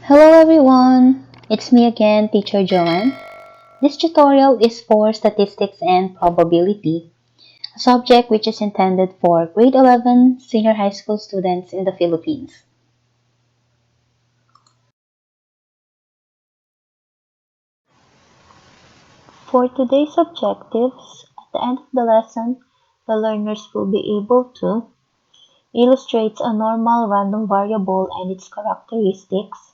Hello everyone! It's me again, Teacher Joanne. This tutorial is for statistics and probability, a subject which is intended for grade 11 senior high school students in the Philippines. For today's objectives, at the end of the lesson, the learners will be able to illustrate a normal random variable and its characteristics,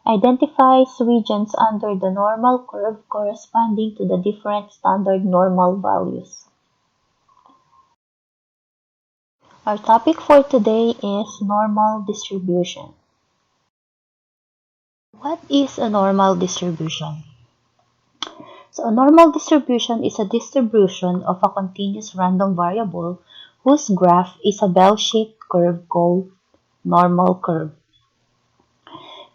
identifies regions under the normal curve corresponding to the different standard normal values. Our topic for today is normal distribution. What is a normal distribution? So a normal distribution is a distribution of a continuous random variable whose graph is a bell-shaped curve called normal curve.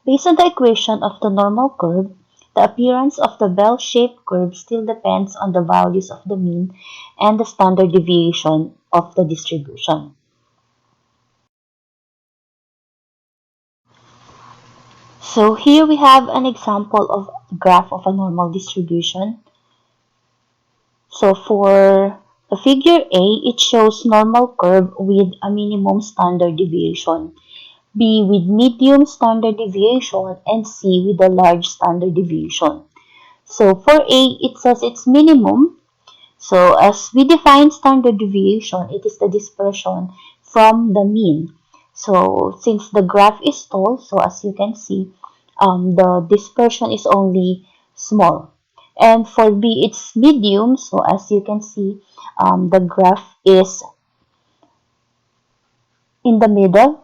Based on the equation of the normal curve, the appearance of the bell-shaped curve still depends on the values of the mean and the standard deviation of the distribution. So here we have an example of a graph of a normal distribution. So for the figure A, it shows normal curve with a minimum standard deviation, B with medium standard deviation, and C with a large standard deviation. So for A, it says it's minimum. So as we define standard deviation, it is the dispersion from the mean. So since the graph is tall, so as you can see, the dispersion is only small. And for B, it's medium. So as you can see, the graph is in the middle.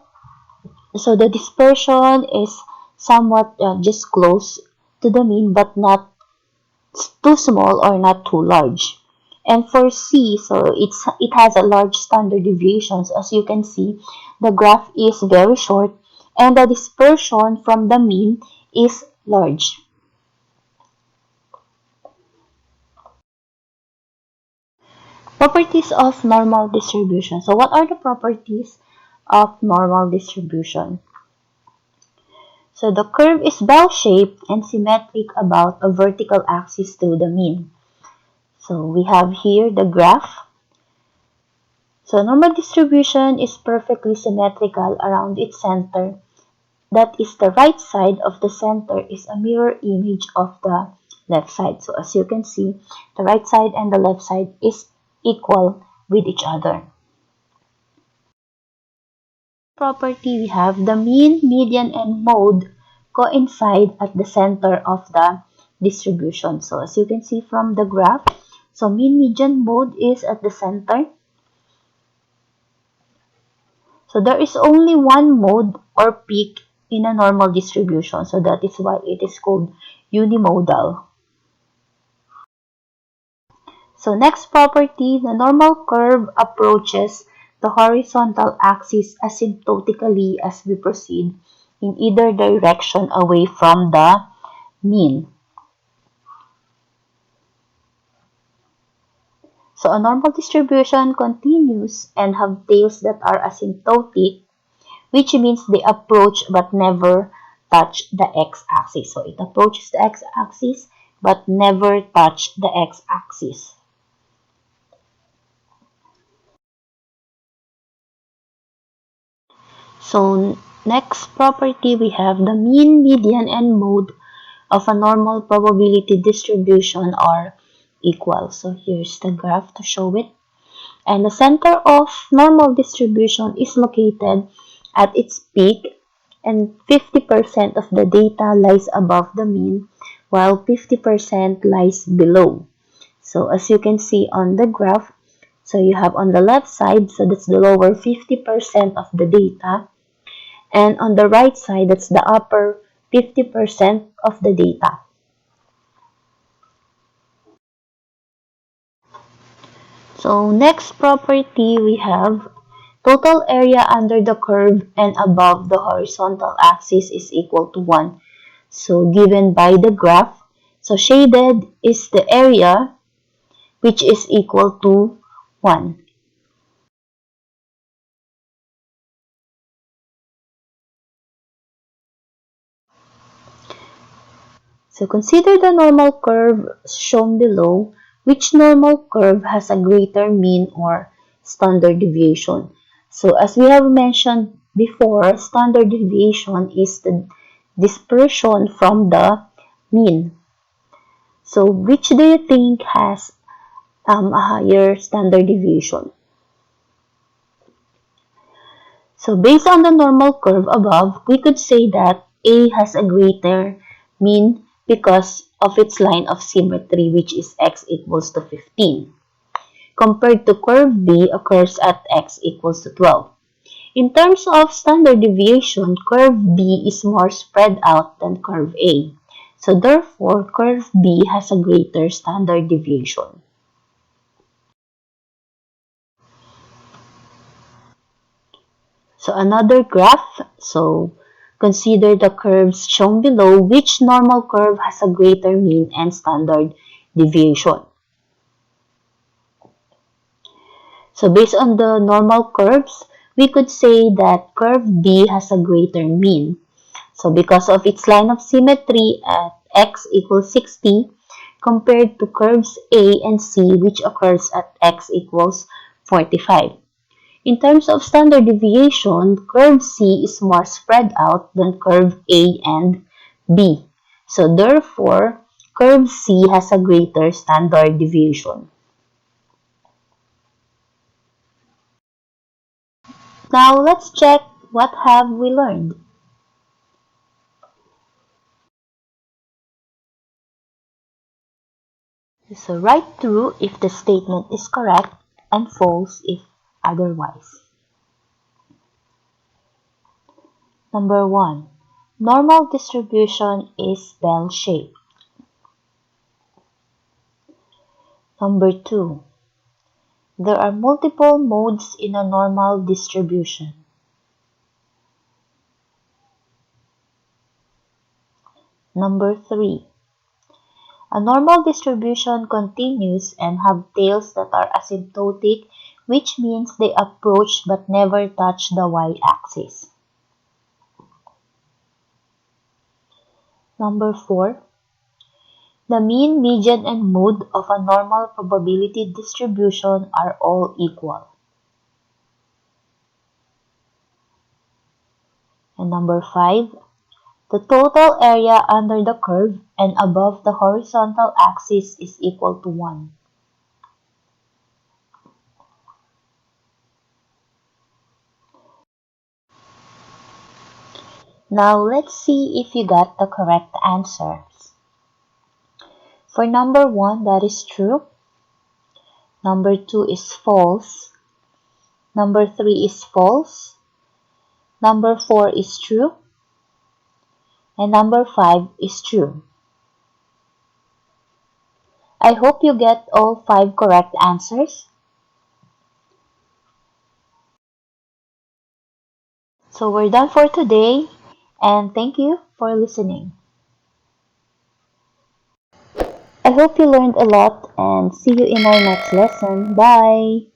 So the dispersion is somewhat just close to the mean, but not too small or not too large. And for C, so it has a large standard deviations. As you can see, the graph is very short and the dispersion from the mean is large. Properties of normal distribution. So what are the properties of normal distribution? So the curve is bell-shaped and symmetric about a vertical axis to the mean. So we have here the graph. So normal distribution is perfectly symmetrical around its center. That is, the right side of the center is a mirror image of the left side. So as you can see, the right side and the left side is equal with each other. Property, we have the mean, median, and mode coincide at the center of the distribution. So as you can see from the graph, so mean, median, mode is at the center. So there is only one mode or peak in a normal distribution. So that is why it is called unimodal. So next property, the normal curve approaches the horizontal axis asymptotically as we proceed in either direction away from the mean. So a normal distribution continues and have tails that are asymptotic, which means they approach but never touch the x-axis. So it approaches the x-axis but never touch the x-axis. So next property, we have the mean, median, and mode of a normal probability distribution are equal. So here's the graph to show it. And the center of normal distribution is located at its peak, and 50% of the data lies above the mean while 50% lies below. So as you can see on the graph, so you have on the left side, so that's the lower 50% of the data, and on the right side, that's the upper 50% of the data. So next property, we have total area under the curve and above the horizontal axis is equal to 1. So given by the graph, so shaded is the area which is equal to 1. So consider the normal curve shown below, which normal curve has a greater mean or standard deviation. So as we have mentioned before, standard deviation is the dispersion from the mean. So which do you think has a higher standard deviation? So based on the normal curve above, we could say that A has a greater mean because of its line of symmetry, which is x equals to 15, compared to curve B occurs at x equals to 12. In terms of standard deviation, curve B is more spread out than curve A. So therefore, curve B has a greater standard deviation. So another graph. So consider the curves shown below, which normal curve has a greater mean and standard deviation. So based on the normal curves, we could say that curve B has a greater mean. So because of its line of symmetry at x equals 60 compared to curves A and C, which occurs at x equals 45. In terms of standard deviation, curve C is more spread out than curve A and B. So therefore, curve C has a greater standard deviation. Now let's check what have we learned. So write true if the statement is correct and false if otherwise. Number 1. Normal distribution is bell-shaped. Number 2. There are multiple modes in a normal distribution. Number 3. A normal distribution continues and have tails that are asymptotic, which means they approach but never touch the y-axis. Number 4. The mean, median, and mode of a normal probability distribution are all equal. And number 5. The total area under the curve and above the horizontal axis is equal to 1. Now let's see if you got the correct answers. For number 1, that is true. Number 2 is false. Number 3 is false. Number 4 is true. And number 5 is true. I hope you get all 5 correct answers. So we're done for today, and thank you for listening. I hope you learned a lot and see you in our next lesson. Bye!